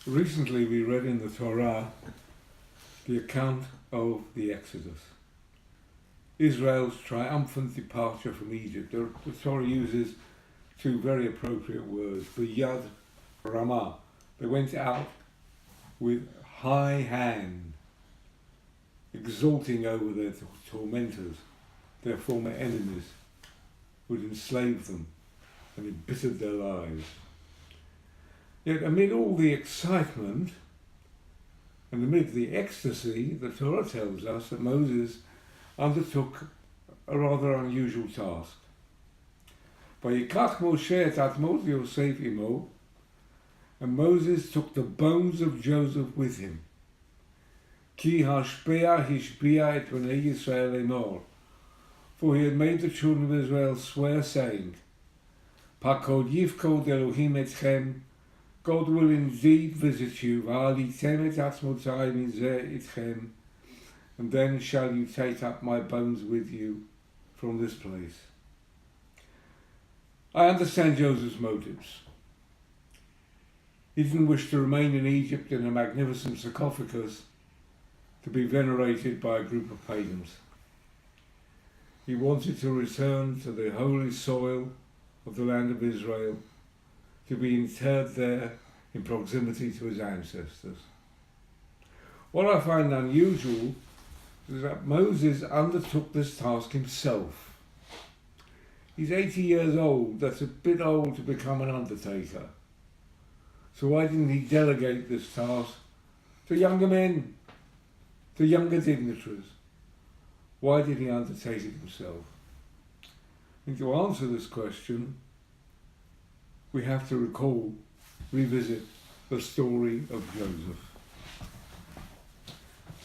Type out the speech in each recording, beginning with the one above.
Recently we read in the Torah the account of the Exodus, Israel's triumphant departure from Egypt. The Torah uses two very appropriate words, B'yad Ramah. They went out with high hand, exulting over their tormentors, their former enemies, who had enslaved them and embittered their lives. Yet amid all the excitement and amid the ecstasy, the Torah tells us that Moses undertook a rather unusual task. Vayikach Moshe et admot Yosef imo, and Moses took the bones of Joseph with him. Ki hishbia et bnei Yisrael emor, for he had made the children of Israel swear, saying, Pakod yifkod Elohim etchem, God will indeed visit you, v'alitem et atzmotai mizeh itchem, and then shall you take up my bones with you from this place. I understand Joseph's motives. He didn't wish to remain in Egypt in a magnificent sarcophagus to be venerated by a group of pagans. He wanted to return to the holy soil of the land of Israel, to be interred there in proximity to his ancestors. What I find unusual is that Moses undertook this task himself. He's 80 years old. That's a bit old to become an undertaker. So why didn't he delegate this task to younger men, to younger dignitaries? Why did he undertake it himself? And to answer this question, we have to revisit the story of Joseph.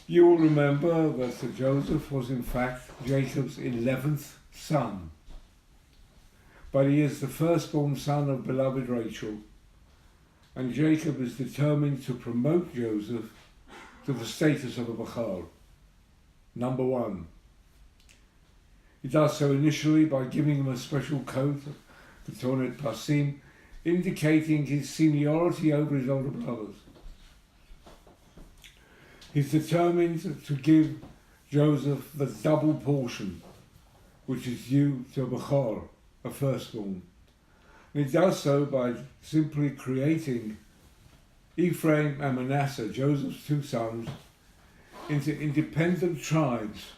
You will remember that Joseph was in fact Jacob's 11th son, but he is the firstborn son of beloved Rachel, and Jacob is determined to promote Joseph to the status of a Bachar, number one. He does so initially by giving him a special coat, the Ketonet Pasim, indicating his seniority over his older brothers. He's determined to give Joseph the double portion, which is due to a Bachar, a firstborn. And he does so by simply creating Ephraim and Manasseh, Joseph's two sons, into independent tribes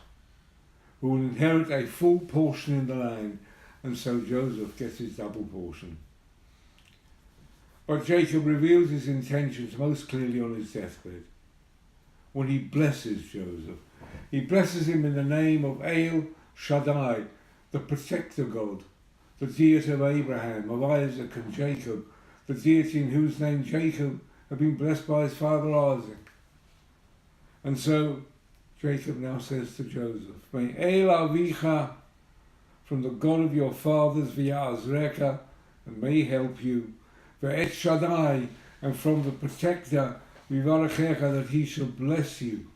who will inherit a full portion in the land, and so Joseph gets his double portion. But Jacob reveals his intentions most clearly on his deathbed, when he blesses Joseph. He blesses him in the name of El Shaddai, the protector God, the deity of Abraham, of Isaac and Jacob, the deity in whose name Jacob had been blessed by his father Isaac. And so Jacob now says to Joseph, May El Avicha, from the God of your fathers, V'ya'azreka, and may he help you, V'et Shaddai, and from the protector, V'yarachecha, that he shall bless you.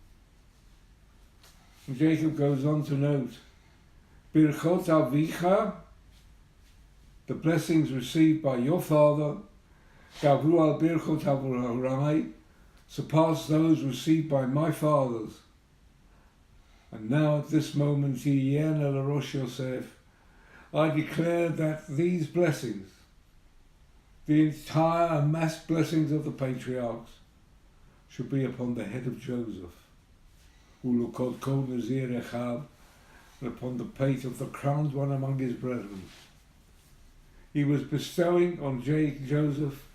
And Jacob goes on to note, Birchot Avicha, the blessings received by your father, Gavru al Birchot Avurai, surpass those received by my fathers. And now at this moment, Yiyen el Rosh Yosef, I declare that these blessings, the entire amassed blessings of the patriarchs, should be upon the head of Joseph, Ulukot Kol Nazir Echad, and upon the pate of the crowned one among his brethren. He was bestowing on Joseph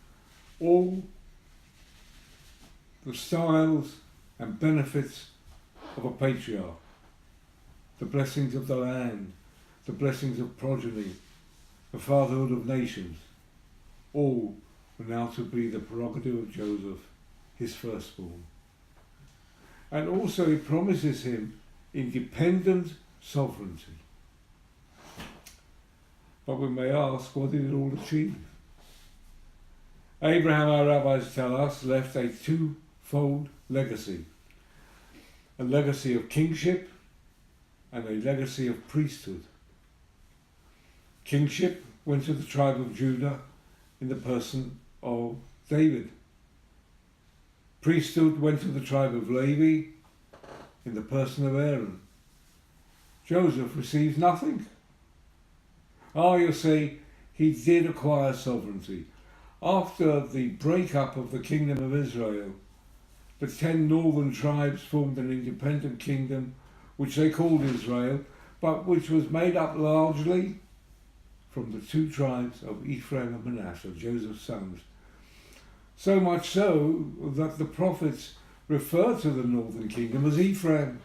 all the styles and benefits of a patriarch, the blessings of the land, the blessings of progeny, the fatherhood of nations, all were now to be the prerogative of Joseph, his firstborn. And also he promises him independent sovereignty. But we may ask, what did it all achieve? Abraham, our rabbis tell us, left a twofold legacy. A legacy of kingship and a legacy of priesthood. Kingship went to the tribe of Judah in the person of David. Priesthood went to the tribe of Levi in the person of Aaron. Joseph receives nothing. You'll see, he did acquire sovereignty. After the breakup of the kingdom of Israel, the 10 northern tribes formed an independent kingdom, which they called Israel, but which was made up largely from the 2 tribes of Ephraim and Manasseh, Joseph's sons. So much so that the prophets refer to the northern kingdom as Ephraim.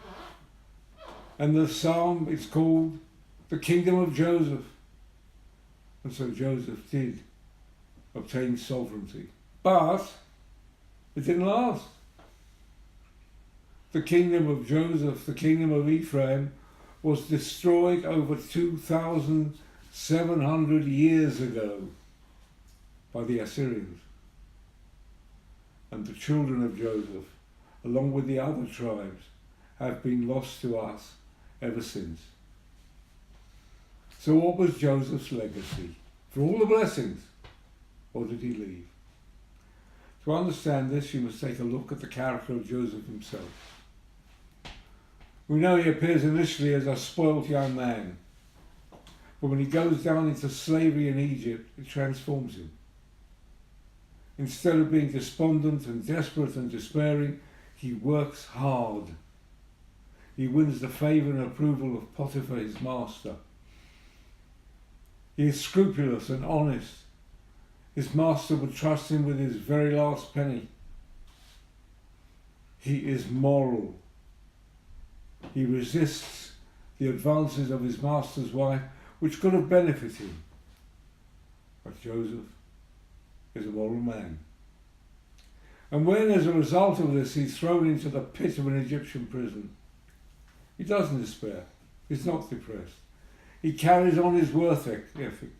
And the psalm is called the kingdom of Joseph. And so Joseph did obtain sovereignty. But it didn't last. The kingdom of Joseph, the kingdom of Ephraim, was destroyed over 2,700 years ago by the Assyrians. And the children of Joseph, along with the other tribes, have been lost to us ever since. So what was Joseph's legacy? For all the blessings, what did he leave? To understand this, you must take a look at the character of Joseph himself. We know he appears initially as a spoilt young man, but when he goes down into slavery in Egypt, it transforms him. Instead of being despondent and desperate and despairing, he works hard. He wins the favour and approval of Potiphar, his master. He is scrupulous and honest. His master would trust him with his very last penny. He is moral. He resists the advances of his master's wife, which could have benefited him. But Joseph is a moral man. And when, as a result of this, he's thrown into the pit of an Egyptian prison, he doesn't despair. He's not depressed. He carries on his work ethic.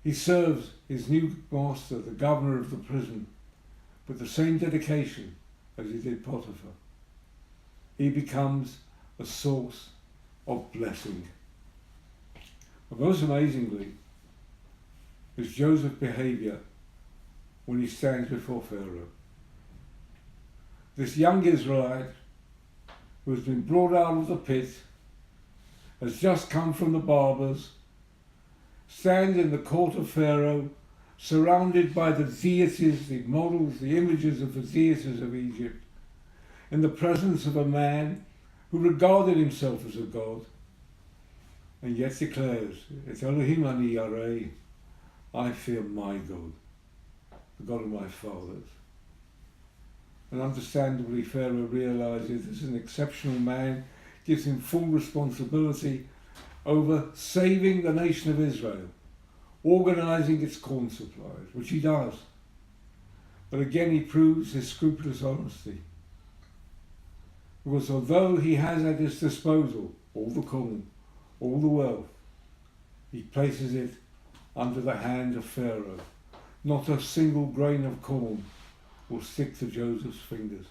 He serves his new master, the governor of the prison, with the same dedication as he did Potiphar. He becomes a source of blessing. But most amazingly is Joseph's behaviour when he stands before Pharaoh. This young Israelite, who has been brought out of the pit, has just come from the barbers, stands in the court of Pharaoh, surrounded by the deities, the models, the images of the deities of Egypt, in the presence of a man who regarded himself as a god, and yet declares, "Et Elohim ani yarei," I fear my God, the God of my fathers. And understandably, Pharaoh realizes this is an exceptional man, gives him full responsibility over saving the nation of Israel, organizing its corn supplies, which he does. But again, he proves his scrupulous honesty. Because although he has at his disposal all the corn, all the wealth, he places it under the hand of Pharaoh. Not a single grain of corn will stick to Joseph's fingers.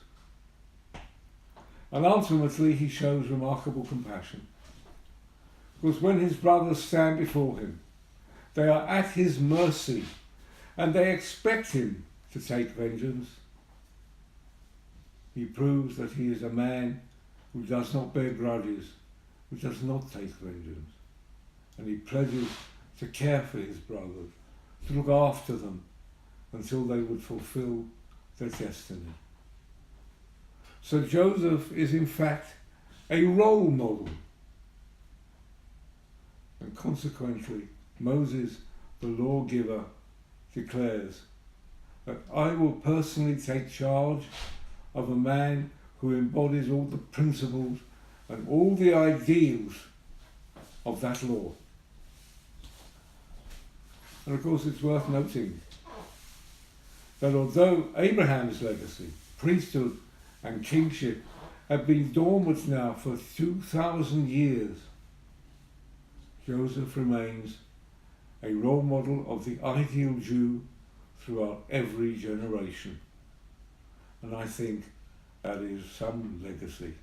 And ultimately he shows remarkable compassion. Because when his brothers stand before him, they are at his mercy and they expect him to take vengeance. He proves that he is a man who does not bear grudges, who does not take vengeance. And he pledges to care for his brothers, to look after them until they would fulfill their destiny. So Joseph is in fact a role model. And consequently, Moses, the lawgiver, declares that I will personally take charge of a man who embodies all the principles and all the ideals of that law. And of course it's worth noting that although Abraham's legacy, priesthood and kingship have been dormant now for 2,000 years, Joseph remains a role model of the ideal Jew throughout every generation. And I think that is some legacy.